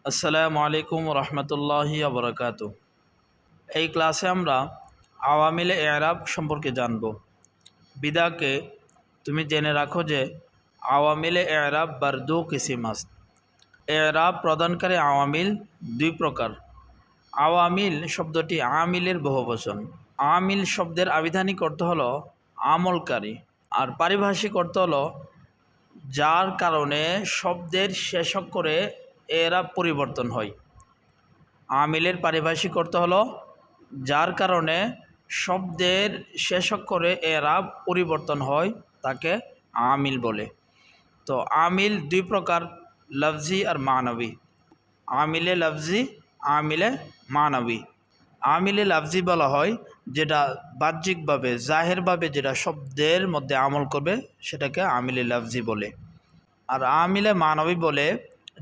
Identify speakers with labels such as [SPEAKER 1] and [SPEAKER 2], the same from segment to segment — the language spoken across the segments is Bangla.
[SPEAKER 1] আসসালামু আলাইকুম রহমতুল্লাহি আবরাকাতু। এই ক্লাসে আমরা আওয়ামিলে এরাব সম্পর্কে জানব। বিদাকে তুমি জেনে রাখো যে আওয়ামিলে এরাব বার দু কিসিম আছে। এরাব প্রদানকারী আওয়ামিল দুই প্রকার। আওয়ামিল শব্দটি আমিলের বহুবচন। আমিল শব্দের আবিধানিক অর্থ হলো আমলকারী, আর পারিভাষিক অর্থ হলো যার কারণে শব্দের শেষ অক্ষরে এরাব পরিবর্তন হয়। আমিলের পারিভাষিক অর্থ হলো যার কারণে শব্দের শেষ অক্ষরে এরাব পরিবর্তন হয়, তাকে আমিল বলে। তো আমিল দুই প্রকার, লফজি আর মানবী। আমিলে লফজি, আমিলে মানবী। আমিলে লফজি বলা হয় যেটা বাহ্যিকভাবে জাহেরভাবে যেটা শব্দের মধ্যে আমল করবে সেটাকে আমিলে লফজি বলে। আর আমিলে মানবী বলে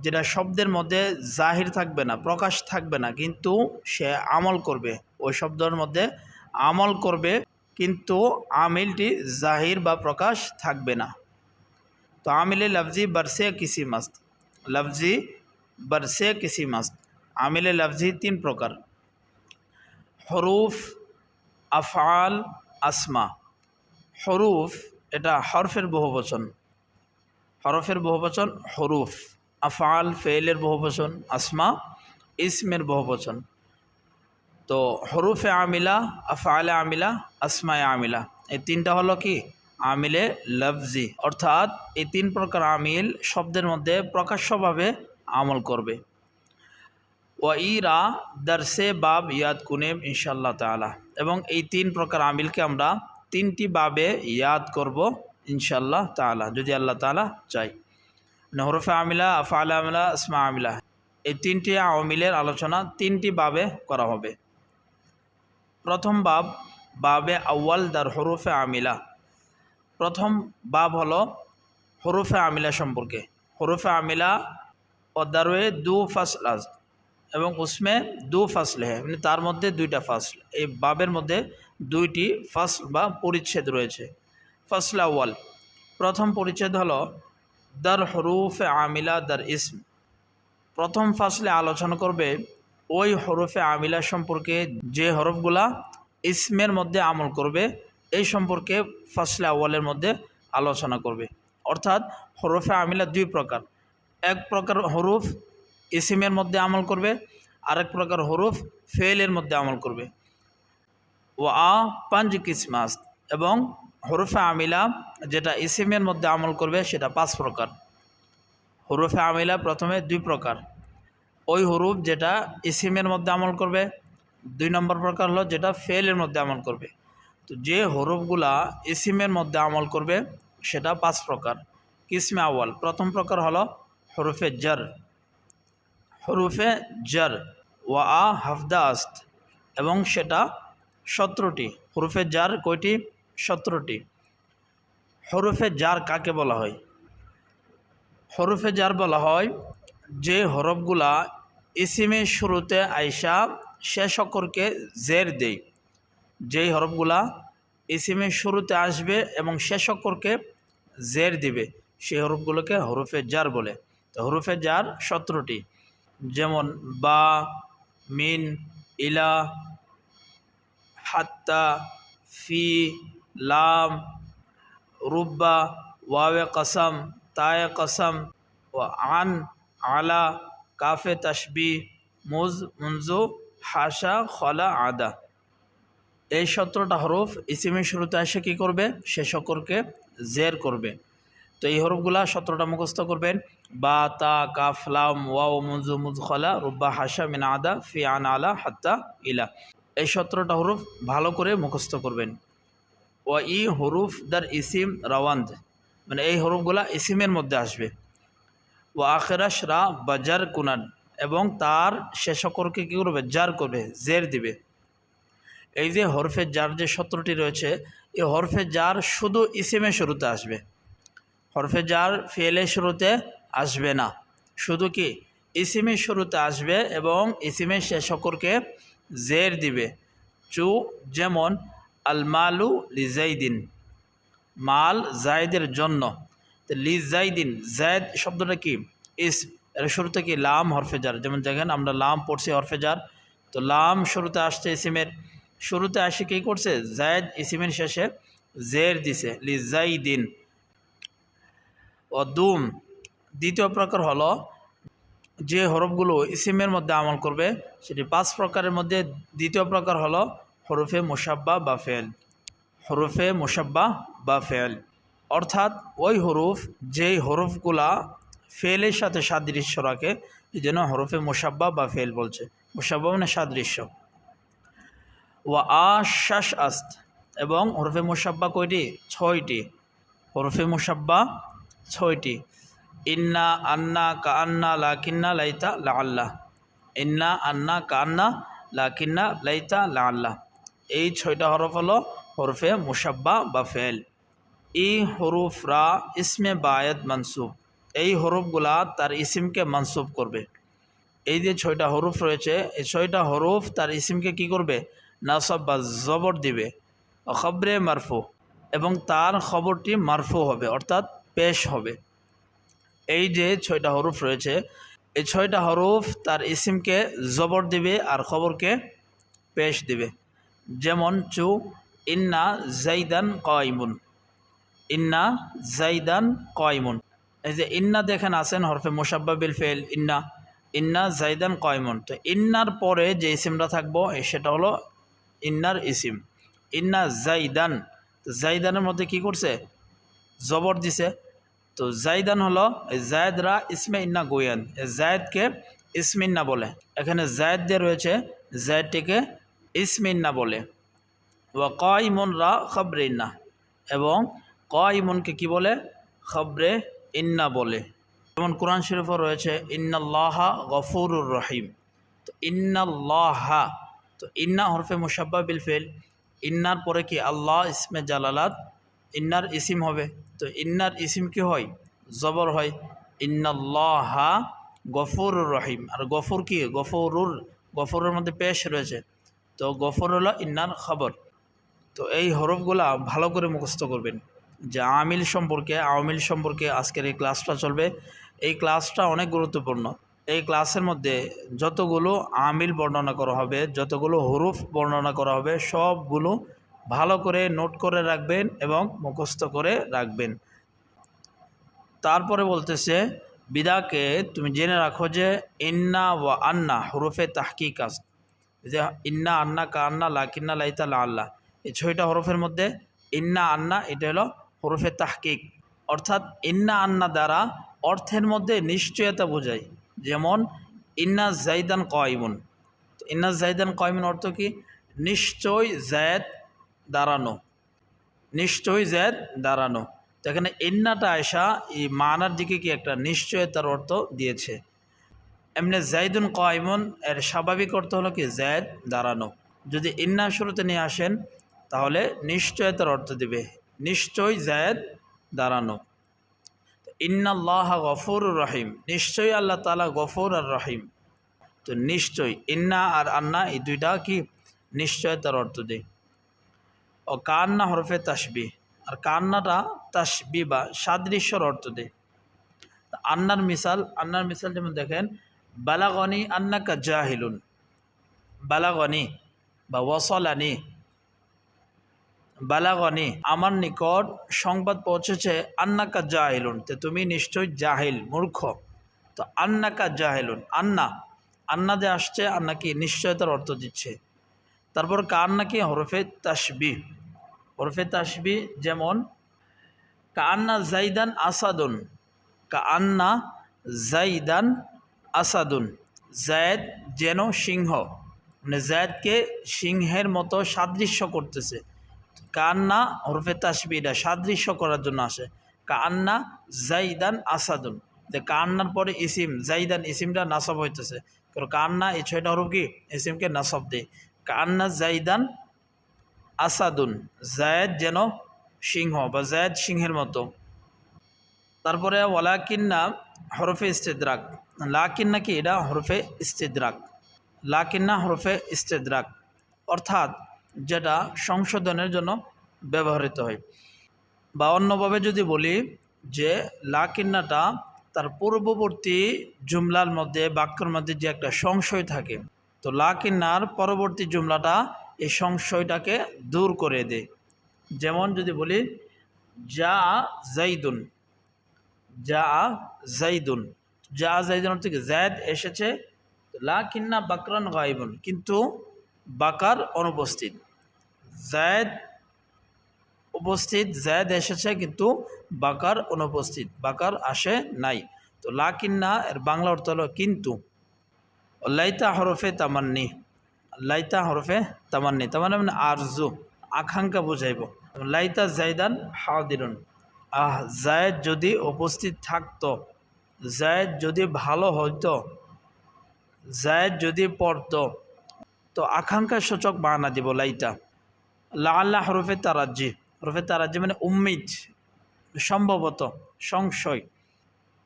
[SPEAKER 1] যেটা শব্দের মধ্যে জাহির থাকবে না, প্রকাশ থাকবে না, কিন্তু সে আমল করবে, ওই শব্দের মধ্যে আমল করবে, কিন্তু আমিলটি জাহির বা প্রকাশ থাকবে না। তো আমিলে লফজি বরসে কিসি মস্ত, লফজি বরসে কিসি মস্ত। আমিলে লফজি তিন প্রকার: হরুফ, আফআল, আসমা। হরুফ এটা হরফের বহুবচন, হরফের বহুবচন হরুফ। আফআল ফেলের বহুবচন, আসমা ইসমের বহুবচন। তো হরুফে আমিলা, আফআলে আমিলা, আসমায়ে আমিলা, এই তিনটা হলো কি আমিলে লফজি, অর্থাৎ এই তিন প্রকার আমিল শব্দের মধ্যে প্রকাশ্যভাবে আমল করবে। ওয়াইরা দারসে বাব ইয়াদ কুনেম ইনশাআল্লাহ তাআলা। এবং এই তিন প্রকার আমিলকে আমরা তিনটি বাবে ইয়াদ করব ইনশাআল্লাহ তাআলা, যদি আল্লাহ তাআলা চাই। হরফে আমিলা, আফআলে আমিলা, আসমা আমিলা, এই তিনটি আমিলের আলোচনা তিনটি বাবে করা হবে। প্রথম বাব, বাবে আউয়াল দার হরফে আমিলা। প্রথম বাব হলো হরফে আমিলা সম্পর্কে। হরফে আমিলা ও দারোয়ে দু ফাসল আজ, এবং উসমে দু ফাসল হ্যাঁ, মানে তার মধ্যে দুইটা ফাসল। এই বাবের মধ্যে দুইটি ফাসল বা পরিচ্ছেদ রয়েছে। ফাসল আউয়াল, প্রথম পরিচ্ছেদ হলো দার হরুফে আমিলা দার ইসম। প্রথম ফাসলে আলোচনা করবে ওই হরফে আমিলা সম্পর্কে যে হরফগুলা ইসমের মধ্যে আমল করবে, এই সম্পর্কে ফাসলে আউয়ালের মধ্যে আলোচনা করবে। অর্থাৎ হরফে আমিলা দুই প্রকার, এক প্রকার হরুফ ইসমের মধ্যে আমল করবে, আরেক প্রকার হরুফ ফেলের মধ্যে আমল করবে। ও আ পাঁচ কিসমাস, এবং হরফে আমিলা যেটা ইসমের মধ্যে আমল করবে সেটা পাঁচ প্রকার। হরফে আমিলা প্রথমে দুই প্রকার, ওই হরুফ যেটা ইসিমের মধ্যে আমল করবে। দুই নম্বর প্রকার হলো যেটা ফেলের মধ্যে আমল করবে। তো যে হরুফগুলা ইসিমের মধ্যে আমল করবে সেটা পাঁচ প্রকার। কিসমে আউয়াল, প্রথম প্রকার হলো হরুফে জর। হরুফে জর ওয়া আ হাফদা আস্ত, এবং সেটা 17টি। হরুফে জার কয়টি? 17টি। হরুফে জার কাকে বলা হয়? হরুফে জার বলা হয় যে হরফগুলা ইসিমের শুরুতে আইসা শেষ অক্ষরকে জের দেয়। যেই হরফগুলা ইসিমের শুরুতে আসবে এবং শেষ অক্ষরকে জের দিবে, সেই হরফগুলোকে হরুফে জার বলে। তো হরুফে জার 17টি, যেমন বা, মিন, ইলা, হাত্তা, ফি, লাম, রুব্বা, ওয়াবে কসম, তায়ে কসম, ও আন, আলা, কাফে তশবি, মুজ, মুনজু, হাসা, খলা, আদা। এই 17টা হরফ ইসিমের শুরুতে এসে কী করবে? শেষ অক্ষরকে জের করবে। তো এই হরফগুলা 17টা মুখস্থ করবেন: বা, তা, কাফ, লাম, ওয়াও, মুনজু, মুজ, খলা, রুব্বা, হাসা, মিন, আদা, ফি, আন, আলা, হাত্তা, ইলা। এই 17টা হরফ ভালো করে মুখস্থ করবেন। ও ই হরুফ দার ইসিম রাওয়ান্দ, মানে এই হরফগুলা ইসিমের মধ্যে আসবে। ও আখেরাশ রা বাজার কুনান, এবং তার শেষ অক্ষরকে কী করবে? জার করবে, জের দিবে। এই যে হরফে জার যে 17টি রয়েছে, এই হরফে জার শুধু ইসিমের শুরুতে আসবে, হরফে জার ফেলের শুরুতে আসবে না, শুধু কি ইসিমের শুরুতে আসবে এবং ইসিমের শেষ অক্ষরকে জের দিবে। চু, যেমন আল মালু লিজাইদিন, মাল জায়দের জন্য। লি জাইদিন, জায়দ শব্দটা কি? ইসম, এর শুরুতে কি লাম হরফে জার, যেমন দেখেন আমরা লাম পড়ছি হরফে জার, তো লাম শুরুতে আসছে ইসিমের, শুরুতে আসে কী করছে জায়দ ইসিমের শেষে জের দিছে লি জাইদিন। ও দুম দ্বিতীয় প্রকার হলো যে হরফগুলো ইসিমের মধ্যে আমল করবে সেটি 5 প্রকারের মধ্যে দ্বিতীয় প্রকার হলো হরফে মুসাব্বা বা ফেল। হরফে মুসাব্বা বা ফেল অর্থাৎ ওই হরফ যেই হরফগুলা ফেলের সাথে সাদৃশ্য রাখে এই জন্য হরফে মুসাব্বা বা ফেল বলছে। মুসাব্বা মানে সাদৃশ্য। ওয়া আশ আস্ত, এবং হরফে মুসাব্বা কয়টি? 6টি। হরফে মুসাব্বা 6টি। ইন্না, আন্না, কান্না, লাকিন্না, লাইতা, লাআল্লাহ। ইন্না, আন্না, কান্না, লাকিন্না, লাইতা, লাআল্লাহ। এই 6টা হরফ হলো হরফে মুসাব্বা বা ফেল। এই হরুফরা ইসমে বায়াত মানসুব, এই হরফগুলা তার ইসিমকে মানসুব করবে। এই যে 6টা হরফ রয়েছে এই 6টা হরফ তার ইসিমকে কি করবে? নাসব বা জবর দিবে। খবরে মারফু, এবং তার খবরটি মারফু হবে অর্থাৎ পেশ হবে। এই যে 6টা হরফ রয়েছে এই 6টা হরফ তার ইসিমকে জবর দিবে আর খবরকে পেশ দিবে। যেমন চু ইন্না জাইদান কাইমুন, ইন্না জাইদান কাইমুন। এই যে ইন্না দেখেন আছেন হরফে মুসাব্বা বিল ফেল ইন্না, ইন্না জাইদান কাইমুন। তো ইন্নার পরে যে ইসিমটা থাকবো সেটা হলো ইন্নার ইসিম। ইন্না জাইদান, তো জাইদানের মধ্যে কি করছে? জবর দিছে। তো জাইদান হলো জায়দরা ইসমে ইন্না গোয়ান, জায়দকে ইসমে ইন্না বলে। এখানে জায়দ দিয়ে রয়েছে, জায়দটিকে ইসমে ইন্না বলে। ওয়া কাইমুন রা খবরে ইন্না, এবং কাইমুনকে কি বলে? খবরে ইন্না বলে। যেমন কোরআন শরীফও রয়েছে ইন্নাল্লাহা গফুরুর রহিম। তো ইন্নাল্লাহা, তো ইন্না হরফে মুসাব্বা বিল ফেল, ইন্নার পরে কি আল্লাহ ইসমে জালালাত, ইন্নার ইসিম হবে। তো ইন্নার ইসিম কি হয়? জবর হয়। ইন্নাল্লাহা গফুরুর রহিম। আর গফুর কি? গফুরের মধ্যে পেশ রয়েছে, তো গফুর হলো ইন্নার খবর। তো এই হরফগুলা ভালো করে মুখস্থ করবেন। যে আমিল সম্পর্কে আজকের এই ক্লাসটা চলবে। এই ক্লাসটা অনেক গুরুত্বপূর্ণ। এই ক্লাসের মধ্যে যতগুলো আমিল বর্ণনা করা হবে, যতগুলো হরফ বর্ণনা করা হবে, সবগুলো ভালো করে নোট করে রাখবেন এবং মুখস্থ করে রাখবেন। তারপরে বলতেছে বিদাকে তুমি জেনে রাখো যে ইন্না ওয়া আন্না হরফে তাহকিক আছে। যে ইন্না, আন্না, কান্না, লাকিন্না, লাইতা, লাআল্লাহ, এই 6টা হরফের মধ্যে ইন্না আন্না এটা হলো হরফে তাহকিক। অর্থাৎ ইন্না আন্না দ্বারা অর্থের মধ্যে নিশ্চয়তা বোঝায়। যেমন ইন্না জাইদান কাইমুন, ইন্না জাইদান কাইমুন অর্থ কি? নিশ্চয় জায়দ দাঁড়ানো, নিশ্চয় জায়দ দাঁড়ানো। তো এখানে ইন্নাটা আয়সা এই মানার দিকে কি একটা নিশ্চয়তার অর্থ দিয়েছে। এমনি জাইদুন কাইমুন এর স্বাভাবিক অর্থ হলো কি? জায়দ দাঁড়ানো। যদি ইন্না শুরুতে নিয়ে আসেন তাহলে নিশ্চয়তার অর্থ দিবে, নিশ্চয় জায়দ দাঁড়ানো। ইন্নাল্লাহা গফুরুর রহিম, নিশ্চয়ই আল্লাহ তাআলা গফুর আর রহিম। তো নিশ্চয় ইন্না আর আন্না এই 2টা কি? নিশ্চয়তার অর্থ দেয়। ও কান্না হরফে তাসবিহ, আর কান্নাটা তাসবিহ বা সাদৃশ্যর অর্থ দেয়। আন্নার মিসাল যেমন দেখেন বালাগনি আন্নাকা জাহিলুন, বালাগনি বা ওয়াসালানি, বালাগনি আমার নিকট সংবাদ পৌঁছেছে আন্নাকা জাহিলুন, তো তুমি নিশ্চয় জাহিল, মূর্খ। তো আন্নাকা জাহিলুন, আন্না যে আসছে, আন্না কি? নিশ্চয়তার অর্থ দিচ্ছে। তারপর কান্না কি? হরফে তাসবিহ, হরফে তাসবিহ। যেমন কান্না জাইদান আসাদুন, কান্না জাইদান আসাদুন, জায়দ যেন সিংহ, মানে জায়দকে সিংহের মতো সাদৃশ্য করতেছে। কান্না হরফে তাসবিহটা সাদৃশ্য করার জন্য আসে। কান্না জাইদান আসাদুন, যে কান্নার পরে ইসিম জাইদান, ইসিমটা নাসব হইতেছে, কারণ কান্না এই 6টা হরফ কি? ইসিমকে নাসব দেয়। কান্না জাইদান আসাদুন, জায়দ যেন সিংহ বা জায়দ সিংহের মতো। তারপরে ওয়ালাকিন্না হরফে ইস্তেদরাক, লাকিন্না কি? এটা হরফে ইস্তেদরাক, লাকিন্না হরফে ইস্তেদরাক, অর্থাৎ যেটা সংশোধনের জন্য ব্যবহৃত হয়। বা অন্যভাবে যদি বলি যে লাকিন্নাটা তার পূর্ববর্তী জুমলার মধ্যে বাক্যের মধ্যে যে একটা সংশয় থাকে, তো লাকিন্নার পরবর্তী জুমলাটা এই সংশয়টাকে দূর করে দেয়। যেমন যদি বলি যা জাইদুন, যা জাইদুন, যা জাইদুন থেকে জায়দ এসেছে, লাকিন্না বাকরান গায়বুন, কিন্তু বাকার অনুপস্থিত। জায়দ উপস্থিত, জায়দ এসেছে কিন্তু বাকার অনুপস্থিত, বাকার আসে নাই। তো লাকিন্না এর বাংলা অর্থ হলো কিন্তু। লাইতা হরফে তামান্নি, লাইতা হরফে তামান্নি, তামান্নি মানে আরজু, আকাঙ্ক্ষা বুঝাইব। লাইতা জাইদান হাদিরুন, জায়দ যদি উপস্থিত থাকতো, জায়দ যদি ভালো হইতো, জায়দ যদি পড়তো, তো আকাঙ্ক্ষা সূচক বানা দিব লাইতা। লাআল্লা হরফে তারাজ্জি, হরফে তারাজ্জি মানে উম্মিদ, সম্ভবত, সংশয়।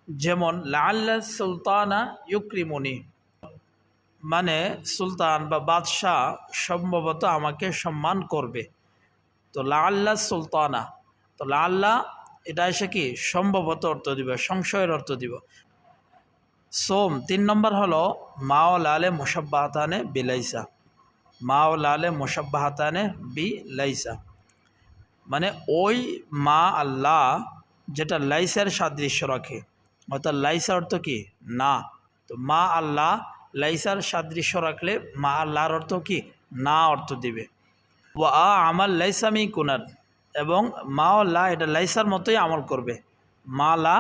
[SPEAKER 1] যেমন লাআল্লা সুলতানা ইউক্রিমুনি, মানে সুলতান বা বাদশাহ সম্ভবত আমাকে সম্মান করবে। তো লাআল্লা সুলতানা, তো লাআল্লা এটা এসে কি সম্ভবত অর্থ দিব, সংশয়ের অর্থ দিব। সোম 3 নম্বর হলো মা ও লালে মুশাব্বাহাতানে বিলাইসা, মা ও লালে মুশাব্বাহাতানে বি লাইসা, মানে ওই মা আল্লাহ যেটা লাইসার সাদৃশ্য রাখে, অর্থাৎ লাইসা অর্থ কি না। তো মা আল্লাহ লাইসার সাদৃশ্য রাখলে মা আল্লাহর অর্থ কি না অর্থ দিবে। ওয়া আমাল লাইসামি কুনার, এবং মা লা এটা লাইসার মতোই আমল করবে, মা লা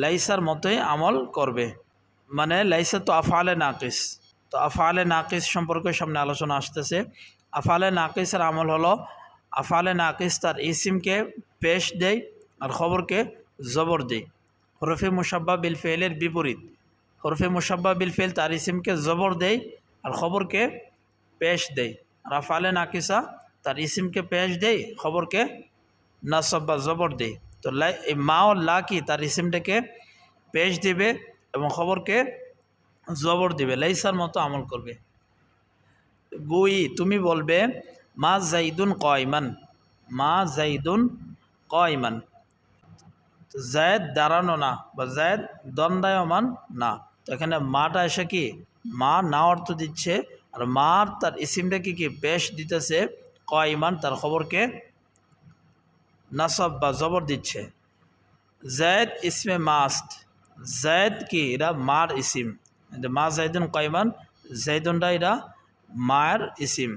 [SPEAKER 1] লাইসার মতোই আমল করবে, মানে লাইসা তো আফআলে নাকিস। তো আফআলে নাকিস সম্পর্কে সামনে আলোচনা আসতেছে। আফআলে নাকিসের আমল হলো আফআলে নাকিস তার ইসিমকে পেশ দেয় আর খবরকে জবর দেয়। হরফে মুশাব্বা বিল ফেলের বিপরীত, হরফে মুশাব্বা বিল ফেল তার ইসিমকে জবর দেয় আর খবরকে পেশ দেয়। আর আফআলে নাকিসা তার ইসিমকে পেশ দেয়, খবরকে নাসব বা জবর দেয়। তো এই মা ও লা কি তার ইসিমটাকে পেশ দিবে এবং খবরকে জবর দিবে, লাইসার মতো আমল করবে। গুই তুমি বলবে মা জাইদুন কয়মান, মা জাইদুন কয়মান, জায়দ দাঁড়ানো না বা জায়দ দণ্ডায়মান না। তো এখানে মাটা এসে কি মা না অর্থ দিচ্ছে, আর মার তার ইসিমটাকে কি পেশ দিতেছে, কয়মান তার খবরকে নাসব বা জবর দিচ্ছে। জায়দ ইসমে মাস্ট, জায়দ কি এরা মার ইসিম, মা জাইদুন কয়মান, জাইদুনটা এরা মায়ের ইসিম।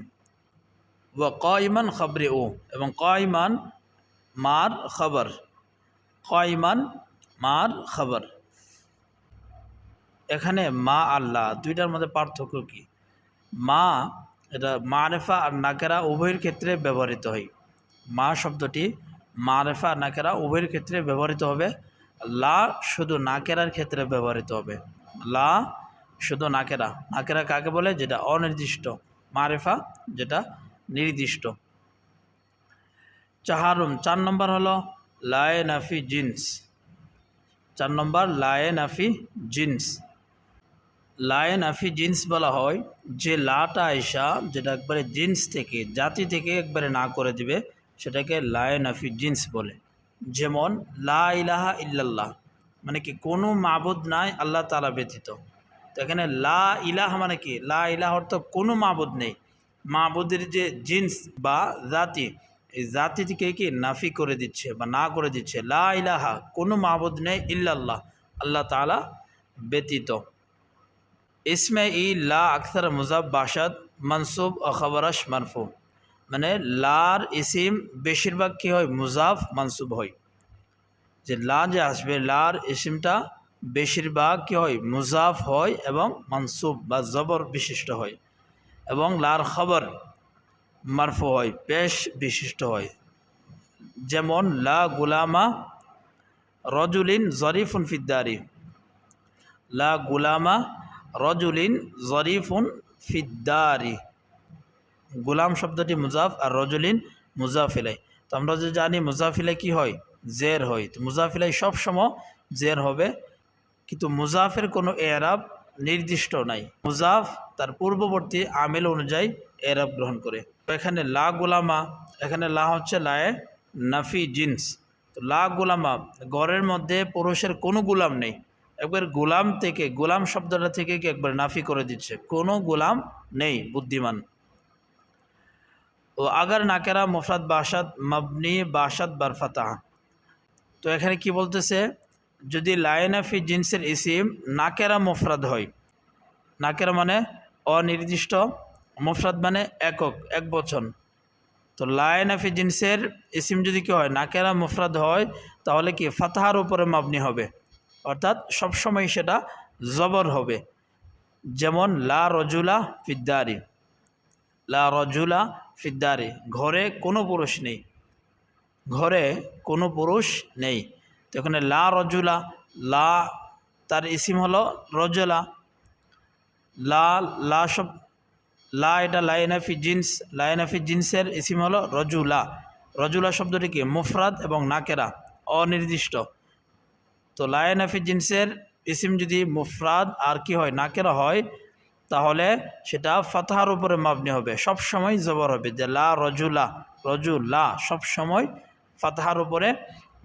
[SPEAKER 1] ও কয়মান খবরে ও, এবং কয়মান মার খবর, কয়মান মার খবর। এখানে মা আল্লাহ দুইটার মধ্যে পার্থক্য কি? মা এটা মারেফা আর নাকেরা উভয়ের ক্ষেত্রে ব্যবহৃত হয়। মা শব্দটি মারেফা আর নাকেরা উভয়ের ক্ষেত্রে ব্যবহৃত হবে। লা শুধু নাকেরার ক্ষেত্রে ব্যবহৃত হবে। লা শুধু নাকেরা, নাকেরা কাকে বলে? যেটা অনির্দিষ্ট, মারেফা যেটা নির্দিষ্ট। চাহারুম 4 নম্বর হলো লায়ে নাফি জিন্স, 4 নম্বর লায়ে নাফি জিন্স। লায়ে নাফি জিন্স বলা হয় যে লাটা আয়সা যেটা একবারে জিন্স থেকে, জাতি থেকে একবারে না করে দিবে, সেটাকে লায়ে নাফি জিন্স বলে। যেমন লা ইলাহা ইল্লাল্লাহ, মানে কি কোনো মাবুদ নাই আল্লাহ তাআলা ব্যতীত। তো এখানে লা ইলাহা মানে কি, লা ইলাহা অর্থ কোনো মাবুদ নেই। মাবুদের যে জিন্স বা জাতি, এই জাতি থেকে কি নাফি করে দিচ্ছে বা না করে দিচ্ছে। লা ইলাহা কোনো মাবুদ নেই ইল্লাল্লাহ, আল্লাহ তাআলা ব্যতীত। ইসমে ই লা আকসার মুজাব বাসাদ মনসুব ও খবরশ মারফু, মানে লার ইসিম বেশিরভাগ কী হয়? মুজাফ মনসুব হয়। যে লা যে আসবে, লার ইসিমটা বেশিরভাগ কী হয়? মুজাফ হয় এবং মনসুব বা জবর বিশিষ্ট হয়, এবং লার খবর মারফু হয়, পেশ বিশিষ্ট হয়। যেমন লা গুলামা রজুলিন জরিফুন ফিদ্দারি, লা গুলামা রজুলিন জরিফুন ফিদ্দারি। গুলাম শব্দটি মুজাফ আর রজুলিন মুজাফিলাই। তো আমরা যে জানি মুজাফিলাই কি হয়? জের হয়। তো মুজাফিলাই সবসময় জের হবে, কিন্তু মুজাফের কোনো এরাব নির্দিষ্ট নাই। মুজাফ তার পূর্ববর্তী আমেল অনুযায়ী এরাব গ্রহণ করে। তো এখানে লা গুলামা, এখানে লা হচ্ছে লায়ে নাফি জিন্স। তো লা গুলামা, ঘরের মধ্যে পুরুষের কোনো গুলাম নেই, একবার গোলাম থেকে, গোলাম শব্দটা থেকে কি একবার নাফি করে দিচ্ছে, কোনো গোলাম নেই বুদ্ধিমান। ও আগার নাকেরা মুফরাদ বাসাদ মাবনি বাসাদ বারফাতাহ। তো এখানে কি বলতেছে, যদি লায়নাফি জিন্সের ইসিম নাকেরা মুফরাদ হয়, নাকেরা মানে অনির্দিষ্ট, মুফরাদ মানে একক, এক বচন। তো লায়নাফি জিন্সের ইসিম যদি কি হয় নাকেরা মুফরাদ হয়, তাহলে কি ফাতহার উপরে মাবনি হবে, অর্থাৎ সবসময় সেটা জবর হবে। যেমন লা রজুলা ফিদ্দারি, লা রজুলা ফিদ্দারি, ঘরে কোনো পুরুষ নেই, ঘরে কোনো পুরুষ নেই। তো এখানে লা রজুলা, লা তার ইসিম হলো রজুলা, লা লা সব লা এটা লায়নাফি জিন্স, লায়নাফি জিন্সের ইসিম হলো রজুলা। রজুলা শব্দটি কি মুফরাদ এবং নাকেরা অনির্দিষ্ট। তো লায়নাফি জিন্সের ইসিম যদি মুফরাদ আর কি হয় নাকেরা হয়, তাহলে সেটা ফাতহার উপরে মাবনি হবে, সব সময় জবর হবে, যে লা রজুলা, রজুলা সব সময় ফাতহার উপরে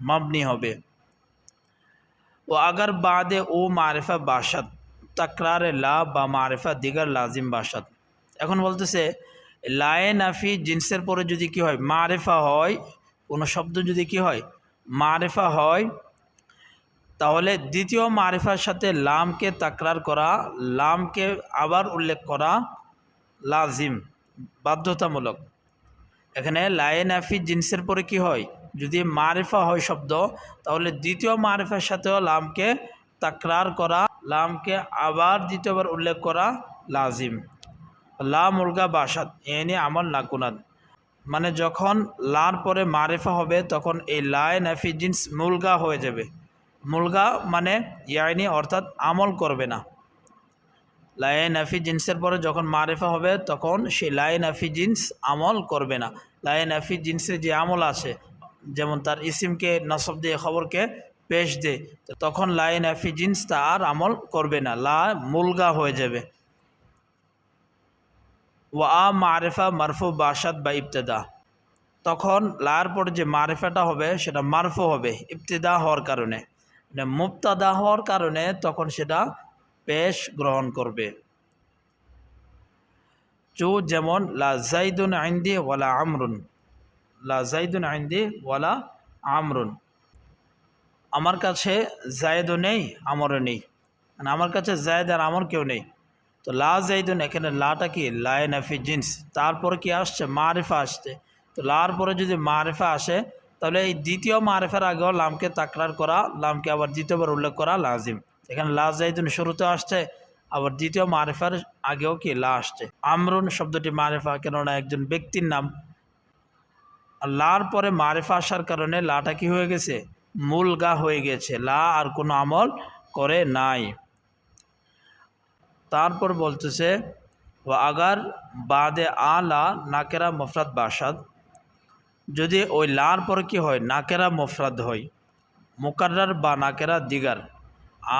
[SPEAKER 1] মাবনি হবে। ও আগার বাদে ও মারিফা বাসাত তাকরারে লা বা মারিফা দিগার লাজিম বাসাত। এখন বলতেছে লায়নাফি জিন্সের পরে যদি কি হয় মারিফা হয়, কোনো শব্দ যদি কি হয় মারিফা হয়, তাহলে দ্বিতীয় মারিফার সাথে লামকে তাকরার করা, লামকে আবার উল্লেখ করা লাজিম, বাধ্যতামূলক। এখানে লায়নাফি জিন্সের পরে কি হয়, যদি মারিফা হয় শব্দ, তাহলে দ্বিতীয় মারিফার সাথেও লামকে তাকরার করা, লামকে আবার দ্বিতীয়বার উল্লেখ করা লাজিম। লা মুলগা বাসাত এনে আমল নাকুনাদ, মানে যখন লার পরে মারিফা হবে তখন এই লায়নাফি জিন্স মুলগা হয়ে যাবে। মুলগা মানে ইয়াইনি, অর্থাৎ আমল করবে না। লায়নাফি জিন্সের পরে যখন মারিফা হবে তখন সেই লায়নাফি জিন্স আমল করবে না। লায়নাফি জিন্সের যে আমল আছে, যেমন তার ইসিমকে নসব দিয়ে খবরকে পেশ দে, তখন লায়নাফি জিন্স তার আমল করবে না, লা মুলগা হয়ে যাবে। ওয়া মারিফা মারফু বাসাদ বা ইবতেদা, তখন লার পরে যে মারিফাটা হবে সেটা মারফু হবে ইবতেদা হওয়ার কারণে, মুবতাদা হওয়ার কারণে তখন সেটা পেশ গ্রহণ করবে। চু যেমন লা জাইদুন আইন্দি ওয়ালা আমরুন, লা জাইদুন আইন্দি ওয়ালা আমরুন, আমার কাছে জায়দও নেই আমরও নেই, মানে আমার কাছে জায়দ আর আমর কেউ নেই। তো লা জাইদুন, এখানে লাটা কি লায়নাফি জিন্স, তারপরে কি আসছে মারিফা আসছে। তো লার পরে যদি মারিফা আসে, তাহলে এই দ্বিতীয় মারিফার আগেও লামকে তাকরার করা, লামকে আবার দ্বিতীয়বার উল্লেখ করা লাজিম। এখানে লা জাইদুন শুরুতে আসছে, আবার দ্বিতীয় মারিফার আগেও কি লা আসছে। আমরুন শব্দটি মারিফা, কেননা একজন ব্যক্তির নাম। আর লার পরে মারিফা আসার কারণে লাটা কি হয়ে গেছে মুলগা হয়ে গেছে, লা আর কোনো আমল করে নাই। তারপর বলতেছে ও আগার বাদে আলা নাকেরা মুফরাদ বাসাদ, যদি ওই লার পরে কি হয় নাকেরা মুফরাদ হয়, মুকাররার বা নাকেরা দিগার,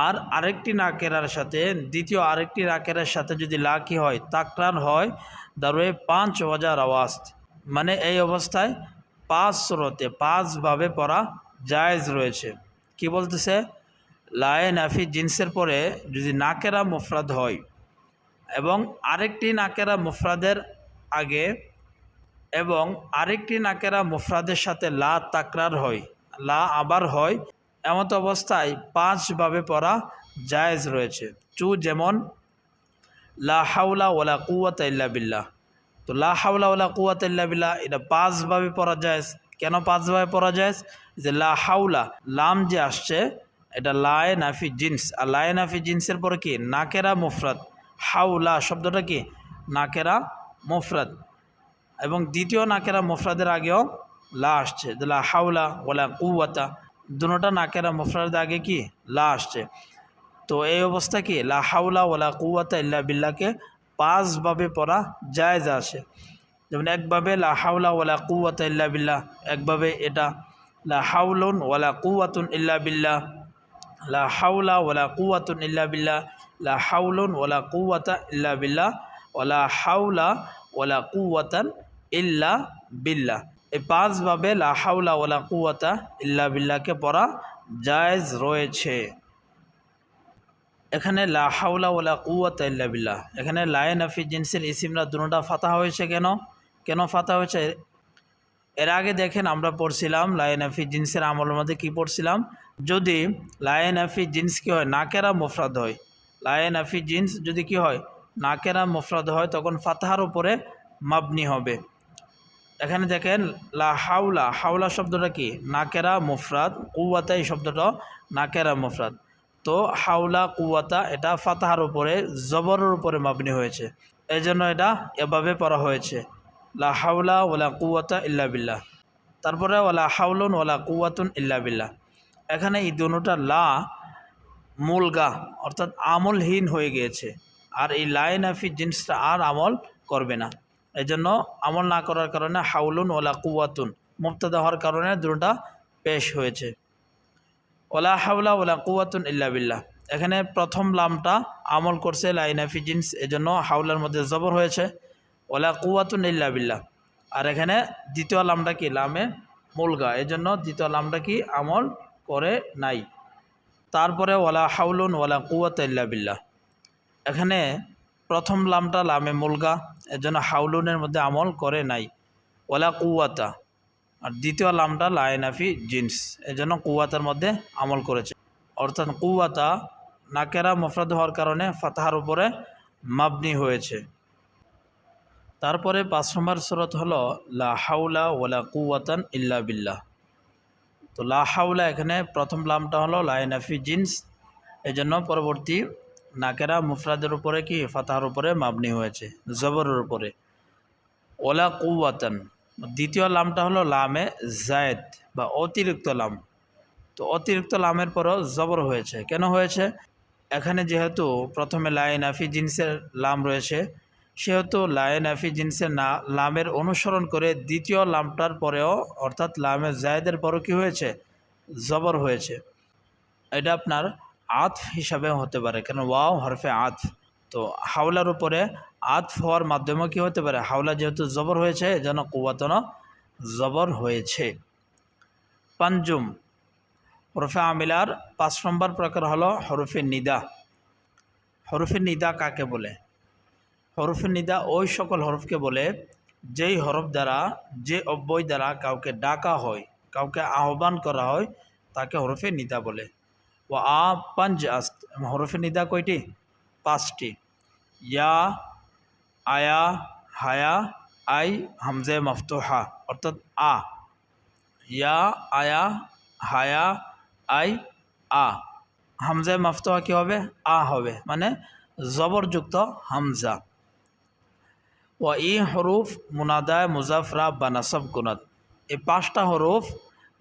[SPEAKER 1] আর আরেকটি নাকেরার সাথে দ্বিতীয় আরেকটি নাকেরার সাথে যদি লা কি হয় তাকরার হয়, দারুয়ে 5 ওয়াজার আওয়াজ, মানে এই অবস্থায় 5 সুরতে 5ভাবে পড়া জায়েজ রয়েছে। কি বলতেছে, লায়নাফি জিন্সের পরে যদি নাকেরা মুফরাদ হয় এবং আরেকটি নাকেরা মুফরাদের আগে এবং আরেকটি নাকেরা মুফরাদের সাথে লা তাকরার হয়, লা আবার হয়, এমত অবস্থায় 5ভাবে পড়া জায়েজ রয়েছে। চু যেমন লা হাওলা ওয়ালা কুওয়াতা ইল্লা বিল্লাহ। তো লা হাওলা ওয়ালা কুওয়াতা ইল্লা বিল্লাহ এটা 5ভাবে পড়া জায়েজ। কেন 5ভাবে পড়া জায়েজ, যে লা হাওলা লাম যে আসছে এটা লায়নাফি জিন্স, আর লায়নাফি জিন্সের পরে কি নাকেরা মুফরাদ, হাওলা শব্দটা কি নাকেরা মুফরাদ, এবং দ্বিতীয় নাকেরা মুফরাদের আগেও লা আসছে, লা হাওলা ওয়ালা কুওয়াতা, দুটোটা নাকেরা মুফরাদের আগে কি লা আসছে। তো এই অবস্থা কি লা হাওলা ওয়ালা কুওয়াতা ইল্লা বিল্লাহকে 5ভাবে পড়া জায়েজ আছে। যেমন একভাবে লা হাওলা ওয়ালা কুওয়াতা ইল্লা বিল্লাহ, একভাবে এটা লা হাওলুন ওয়ালা কুওয়াতুন ইল্লা বিল্লাহ, লা হাওলা ওয়ালা কুওয়াতুন ইল্লা বিল্লাহ, লা হাওলুন ওয়ালা কুওয়াতা ইল্লা বিল্লাহ, ওয়ালা হাওলা ওয়ালা কুওয়াতান ইল্লা বিল্লাহ। এই 5ভাবে লা হাওলা ওয়ালা কুওয়াতা ইল্লা বিল্লাহকে পড়া জায়েজ রয়েছে। এখানে লা হাওলা ওয়ালা কুওয়াতা ইল্লা বিল্লাহ, এখানে লায়ে নাফি জিনসের ইসিমরা দুটোটা ফাতা হয়েছে। কেন কেন ফাতা হয়েছে? এর আগে দেখেন আমরা পড়ছিলাম লায়ে নাফি জিনসের আমলের মধ্যে কি পড়ছিলাম, যদি লায়ে নাফি জিন্স কি হয়, নাকেরা মুফরাদ হয়, লায়ে নাফি জিন্স যদি কি হয়, নাকেরা মুফরাদ হয়, তখন ফাতাহার উপরে মাবনি হবে। এখানে দেখেন লা হাওলা, হাওলা শব্দটা কি, নাকেরা মুফরাদ, কুওয়াতা এই শব্দটা নাকেরা মুফরাদ। তো হাওলা কুওয়াতা এটা ফাতাহার উপরে জবরের উপরে মাবনি হয়েছে, এই জন্য এটা এভাবে পড়া হয়েছে, লা হাওলা ওয়ালা কুওয়াতা ইল্লা বিল্লাহ। তারপরে ওয়ালা হাউলুন ওয়ালা কুওয়াতুন ইল্লা বিল্লাহ। এখানে এই দুটোটা লা মুলগা অর্থাৎ আমলহীন হয়ে গিয়েছে, আর এই লায়ে নাফি জিন্সটা আর আমল করবে না। এই জন্য আমল না করার কারণে হাউলুন ওয়ালা কুওয়াতুন মুবতাদা হওয়ার কারণে দুটোটা পেশ হয়েছে। ওয়ালা হাওলা ওয়ালা কুওয়াতুন ইল্লা বিল্লাহ, এখানে প্রথম লামটা আমল করছে লায়ে নাফি জিন্স, এজন্য হাওলার মধ্যে জবর হয়েছে, ওয়ালা কুওয়াতুন ইল্লা বিল্লাহ। আর এখানে দ্বিতীয় লামটা কি, লামে মুলগা, এজন্য দ্বিতীয় লামটা কি আমল করে নাই। তারপরে ওয়ালা হাউলুন ওয়ালা কুওয়াতা ইল্লা বিল্লাহ, এখানে প্রথম লামটা লামে মুলগা, এজন্য হাউলুনের মধ্যে আমল করে নাই, ওয়ালা কুওয়াতা। আর দ্বিতীয় লামটা লায়ে নাফি জিন্স, এজন্য কুওয়াতার মধ্যে আমল করেছে, অর্থাৎ কুওয়াতা নাকেরা মুফরাদ হওয়ার কারণে ফাতাহার উপরে মাবনি হয়েছে। তারপরে 5 নম্বর সূরত হলো লা হাওলা ওয়ালা কুওয়াতান ইল্লা বিল্লাহ। তো লা হাওলা এখানে প্রথম লামটা হলো লায়ে নাফি জিন্স, এজন্য পরবর্তী নাকেরা মুফরাদের উপরে কি ফাতাহার উপরে মাবনি হয়েছে, জবরের উপরে। ওয়ালা কুওয়াতান দ্বিতীয় লামটা হলো লামে জায়েদ বা অতিরিক্ত লাম। তো অতিরিক্ত লামের পরও জবর হয়েছে, কেন হয়েছে? এখানে যেহেতু প্রথমে লায়ে নাফি জিন্সের লাম রয়েছে, সেহেতু লায়ে নাফি জিন্সের লামের অনুসরণ করে দ্বিতীয় লামটার পরেও অর্থাৎ লামে জায়েদের পরও কী হয়েছে, জবর হয়েছে। এটা আপনার আতফ হিসাবে হতে পারে, কেন ওয়াও হরফে আতফ। তো হাওলার উপরে আতফ হওয়ার মাধ্যমে কী হতে পারে, হাওলা যেহেতু জবর হয়েছে যেন কুওয়াতনও জবর হয়েছে। পাঞ্জুম হরফে আমিলার 5 নম্বর প্রকার হলো হরফে নিদা। হরফে নিদা কাকে বলে? হরফে নিদা ওই সকল হরফকে বলে যেই হরফ দ্বারা, যে অব্যয় দ্বারা কাউকে ডাকা হয়, কাউকে আহ্বান করা হয়, তাকে হরফে নিদা বলে। ও আ পঞ্জ আস্ত, হরফে নিদা কয়টি? 5টি। ইয়া, আয়া, হায়া, আই, হামজে মফতুহা অর্থাৎ আ। ইয়া, আয়া, হায়া, আই, আ। হামজে মফতুহা কী হবে? আ হবে, মানে জবরযুক্ত হামজা। ও এই হরুফ মুনাদা মুজাফরা বা নাসব গুনাত, এই 5টা হরুফ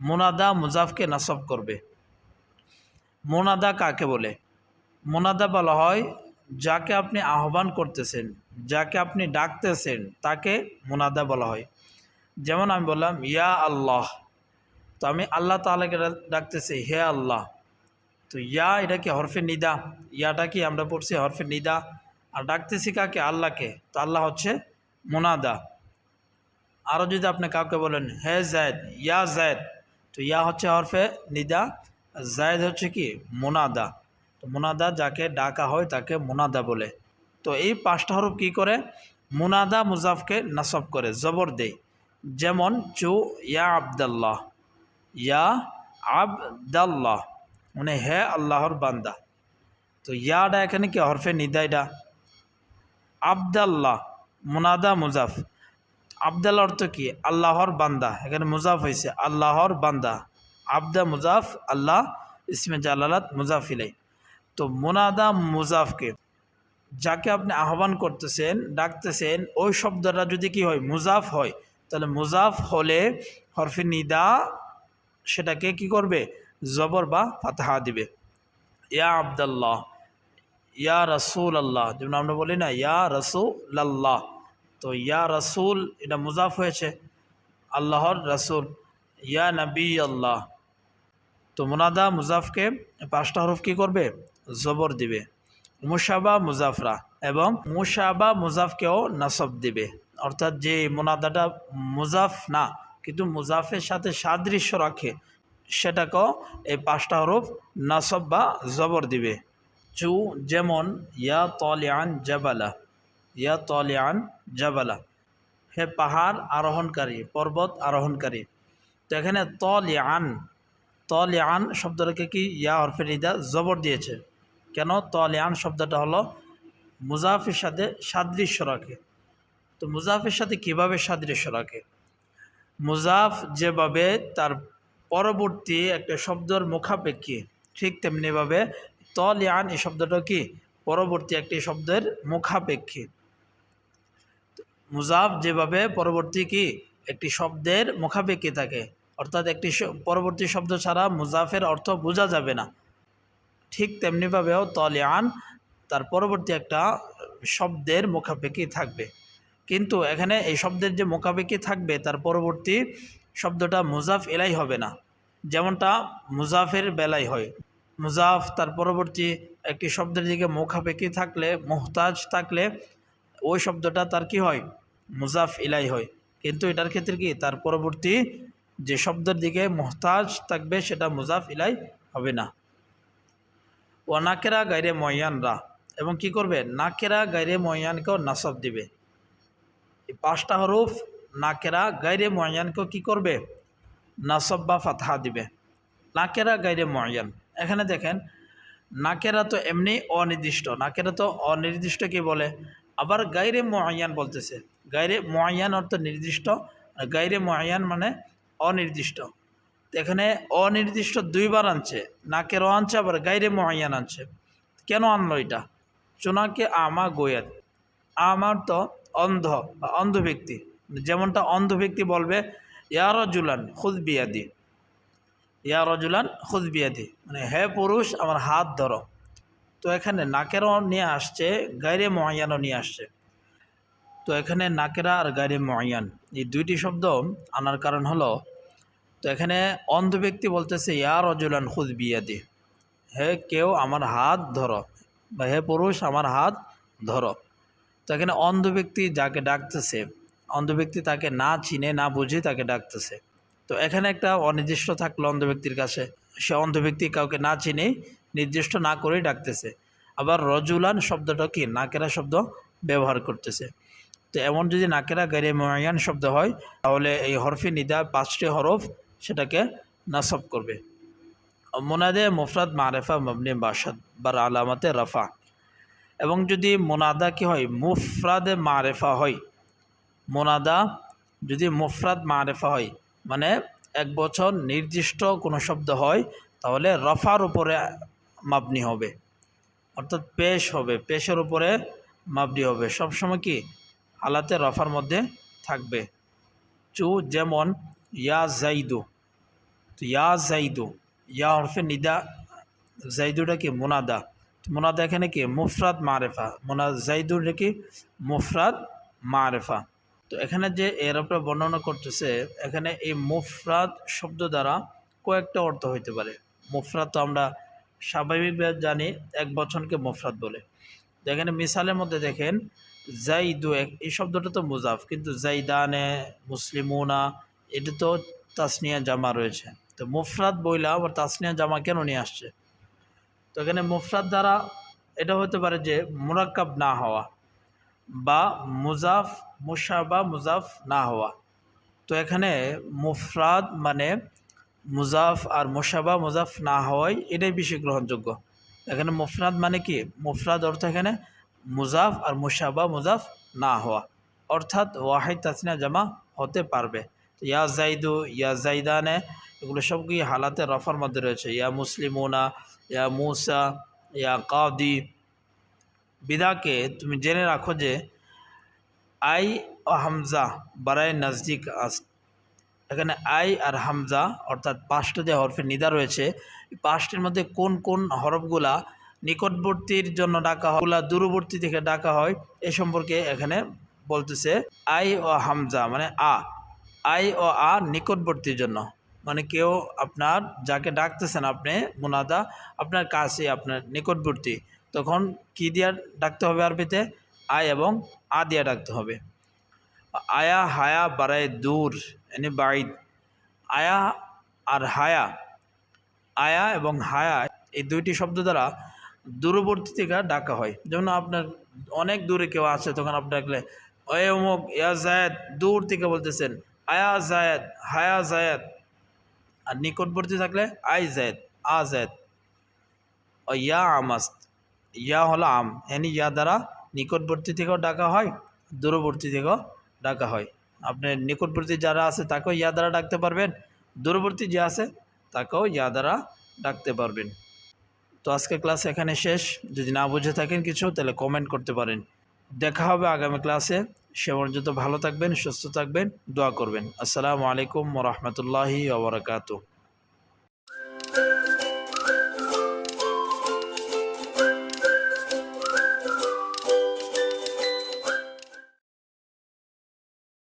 [SPEAKER 1] মুনাদা মুজাফকে নাসব করবে। মুনাদা কাকে বলে? মুনাদা বলা হয় যাকে আপনি আহ্বান করতেছেন, যাকে আপনি ডাকতেছেন, তাকে মুনাদা বলা হয়। যেমন আমি বললাম ইয়া আল্লাহ, তো আমি আল্লাহ তাআলাকে ডাকতেছি, হে আল্লাহ। তো ইয়া এটা কি হরফে নিদা, ইয়াটা কি আমরা পড়ছি হরফে নিদা, আর ডাকতেছি কাকে? আল্লাহকে, তো আল্লাহ হচ্ছে মুনাদা। আরও যদি আপনি কাউকে বলেন হে জায়দ, ইয়া জায়দ, তো ইয়া হচ্ছে হরফে নিদা, জায়দ হচ্ছে কি মুনাদা। তো মুনাদা যাকে ডাকা হয় তাকে মুনাদা বলে। তো এই 5টা হরফ কী করে? মুনাদা মুজাফকে নাসব করে, জবর দেয়। যেমন চু ইয়া আবদাল্লাহ, ইয়া আবদাল্লাহ মানে হে আল্লাহর বান্দা। তো ইয়াটা এখানে কি হরফে নিদা, এটা আবদাল্লাহ মুনাদা মুজাফ। আবদাল অর্থ কি? আল্লাহর বান্দা, এখানে মুজাফ হয়েছে আল্লাহর বান্দা। আবদা মুজাফ, আল্লাহ ইসমে জালালাত মুজাফ ইলাই। তো মুনাদা মুজাফকে, যাকে আপনি আহ্বান করতেছেন, ডাকতেছেন, ওই শব্দটা যদি কি হয়, মুজাফ হয়, তাহলে মুজাফ হলে হরফে নিদা সেটাকে কি করবে? জবর বা ফাতহা দিবে। ইয়া আবদাল্লাহ, ইয়া রাসূল আল্লাহ, যেমন আমরা বলি না ইয়া রাসূল আল্লাহ, তো ইয়া রাসূল এটা মুজাফ হয়েছে আল্লাহর রাসূল। ইয়া নবী আল্লাহ, তো মুনাদা মুজাফকে 5টা হরফ কী করবে? জবর দিবে। মুশাবা মুজাফরা এবং মুশাবা মুজাফকেও নাসব দিবে, অর্থাৎ যে মুনাদাটা মুজাফ না কিন্তু মুজাফের সাথে সাদৃশ্য রাখে, সেটাকেও এই 5টা হরফ নাসব বা জবর দিবে। চু যেমন ইয়া তলিয়ান জাবালা, ইয়া তলিয়ান জাবালা, হে পাহাড় আরোহণকারী, পর্বত আরোহণকারী। তো এখানে তলিয়ান, তলিয়ান শব্দটাকে কি ইয়া হরফে নিদা জবর দিয়েছে। কেন? তলিয়ান শব্দটা হলো মুজাফের সাথে সাদৃশ্য রাখে। তো মুজাফের সাথে কিভাবে সাদৃশ্য রাখে? মুজাফ যেভাবে তার পরবর্তী একটা শব্দের মুখাপেক্ষী, ঠিক তেমনিভাবে তলিয়ান এই শব্দটা কি পরবর্তী একটি শব্দের মুখাপেক্ষী। মুজাফ যেভাবে পরবর্তী কি একটি শব্দের মুখাপেক্ষী থাকে, অর্থাৎ একটি পরবর্তী শব্দ ছাড়া মুজাফের অর্থ বোঝা যাবে না, ঠিক তেমনিভাবেও তলিয়ান তার পরবর্তী একটা শব্দের মুখাপেক্ষী থাকবে। কিন্তু এখানে এই শব্দের যে মুখাপেক্ষী থাকবে তার পরবর্তী শব্দটা মুজাফ এলাই হবে না, যেমনটা মুজাফের বেলায় হয়। মুজাফ তার পরবর্তী একটি শব্দের দিকে মুখাপেক্ষী থাকলে, মুহতাজ থাকলে ওই শব্দটা তার কি হয়? মুজাফ ইলাই হয়। কিন্তু এটার ক্ষেত্রে কি তার পরবর্তী যে শব্দের দিকে মুহতাজ থাকবে সেটা মুজাফ ইলাই হবে না। ও নাকেরা গাইরে ময়ানরা, এবং কি করবে? নাকেরা গাইরে ময়ানকেও নাসব দিবে। এই 5টা হরফ নাকেরা গাইরে ময়ানকেও কি করবে? নাসব বা ফাতহা দিবে। নাকেরা গাইরে ময়ান, এখানে দেখেন নাকেরা তো এমনি অনির্দিষ্ট, নাকেরা তো অনির্দিষ্ট কি বলে, আবার গাইরে মুআয়্যান বলতেছে। গাইরে মুআয়্যান অর্থ নির্দিষ্ট, আর গাইরে মুআয়্যান মানে অনির্দিষ্ট। তো এখানে অনির্দিষ্ট 2বার আনছে, নাকেরও আনছে আবার গাইরে মুআয়্যান আনছে। কেন আনলো এটা? চোনাকে আমা গোয়াত, আমার তো অন্ধ বা অন্ধ ব্যক্তি, যেমনটা অন্ধ ব্যক্তি বলবে ইয়া রাজুলান খুদ বিয়াদি, ইয়া রাজুলান খুদ বিয়াদি, মানে হে পুরুষ আমার হাত ধরো। তো এখানে নাকেরও নিয়ে আসছে, গাইরে মুআয়্যানও নিয়ে আসছে। তো এখানে নাকেরা আর গাইরে মুআয়্যান এই 2টি শব্দ আনার কারণ হলো, তো এখানে অন্ধ ব্যক্তি বলতেছে ইয়া রাজুলান খুদ বিয়াদি, হে কেউ আমার হাত ধরো, বা হে পুরুষ আমার হাত ধরো। তো এখানে অন্ধ ব্যক্তি যাকে ডাকতেছে, অন্ধ ব্যক্তি তাকে না চিনে না বুঝে তাকে ডাকতেছে। তো এখানে একটা অনির্দিষ্ট থাকলো অন্ধ ব্যক্তির কাছে, সে অন্ধ ব্যক্তি কাউকে না চিনে নির্দিষ্ট না করেই ডাকতেছে। আবার রজুলান শব্দটা কি নাকেরা শব্দ ব্যবহার করতেছে। তো এমন যদি নাকেরা গাইরে মুআয়্যান শব্দ হয় তাহলে এই হরফে নিদা 5টি হরফ সেটাকে নাসব করবে। মুনাদে মুফরাদ মারেফা মবনি বাসাদ বার আলামাতে রাফা, এবং যদি মুনাদা কি হয়? মুফরাদে মারেফা হয়। মুনাদা যদি মুফরাদ মারেফা হয় মানে এক বছর নির্দিষ্ট কোনো শব্দ হয় তাহলে রফার উপরে মাবনি হবে, অর্থাৎ পেশ হবে, পেশের উপরে মাবনি হবে, সবসময় কি হালাতে রফার মধ্যে থাকবে। চু যেমন ইয়া জাইদু, তো ইয়া জাইদু, ইয়া হরফে নিদা, জাইদুটা কি মুনাদা, মুনাদা এখানে কি মুফরাদ মারেফা, জাইদুটা কি মুফরাদ মারেফা। তো এখানে যে এর উপরে বর্ণনা করতেছে, এখানে এই মুফরাদ শব্দ দ্বারা কয়েকটা অর্থ হইতে পারে। মুফরাদ তো আমরা স্বাভাবিকভাবে জানি এক বচনকে মুফরাদ বলে। তো এখানে মিসালের মধ্যে দেখেন জাইদু, এই শব্দটা তো মুজাফ, কিন্তু জাইদানে মুসলিমুনা এটা তো তাসনিয়া জামা রয়েছে। তো মুফরাদ বইলা আবার তাসনিয়া জামা কেন নিয়ে আসছে? তো এখানে মুফরাদ দ্বারা এটা হতে পারে যে মুরাক্কাব না হওয়া বা মুজাফ মুশাবা মুজাফ না হওয়া। তো এখানে মুফরাদ মানে মুজাফ আর মুশাবা মুজাফ না হওয়াই এটাই বেশি গ্রহণযোগ্য। এখানে মুফরাদ মানে কি? মুফরাদ অর্থ এখানে মুজাফ আর মুশাবা মুজাফ না হওয়া, অর্থাৎ ওয়াহিদ তাসনিয়া জামা হতে পারবে। ইয়া জাইদু, ইয়া জাইদানে এগুলো সব কি হালাতে রফার মধ্যে রয়েছে। ইয়া মুসলিমুনা, ইয়া মুসা, ইয়া কাদি। বিদাকে তুমি জেনে রাখো যে আই ও হামজা বারায় নজদিক আস, এখানে আই আর হামজা অর্থাৎ 5টা যে হরফের নিদা রয়েছে, এই 5টির মধ্যে কোন কোন হরফগুলা নিকটবর্তীর জন্য ডাকা হয়, ওগুলা দূরবর্তী থেকে ডাকা হয়, এ সম্পর্কে এখানে বলতেছে। আই ও হামজা মানে আই ও নিকটবর্তীর জন্য, মানে কেউ আপনার যাকে ডাকতেছেন আপনি মুনাদা আপনার কাছে, আপনার নিকটবর্তী, তখন কি দিয়া ডাকতে হবে? আরবিতে আয় এবং দিয়া ডাকতে হবে। আয়া হায়া বারায় দূর এনে বাইদ, আয়া আর হায়া, আয়া এবং হায়া এই 2টি শব্দ দ্বারা দূরবর্তী থেকে ডাকা হয়। যেমন আপনার অনেক দূরে কেউ আছে, তখন আপনি ডাকলে ওয়ে অমুক ইয়া জায়েদ, দূর থেকে বলতেছেন আয়া জায়েদ, হায়া জায়েদ। আর নিকটবর্তী থাকলে আই জায়েদ, আ জায়েদ। ও ইয়া আমাস্ত, ইয়া হলো আম, এনি ইয়া দ্বারা নিকটবর্তী থেকেও ডাকা হয়, দূরবর্তী থেকেও ডাকা হয়। আপনি নিকটবর্তী যারা আছে তাকেও ইয়া দ্বারা ডাকতে পারবেন, দূরবর্তী যে আছে তাকেও ইয়া দ্বারা ডাকতে পারবেন। তো আজকে ক্লাস এখানে শেষ। যদি না বুঝে থাকেন কিছু তাহলে কমেন্ট করতে পারেন। দেখা হবে আগামী ক্লাসে। সে পর্যন্ত ভালো থাকবেন, সুস্থ থাকবেন, দোয়া করবেন। আসসালামু আলাইকুম ওয়া রাহমাতুল্লাহি ওয়া বারাকাতুহু।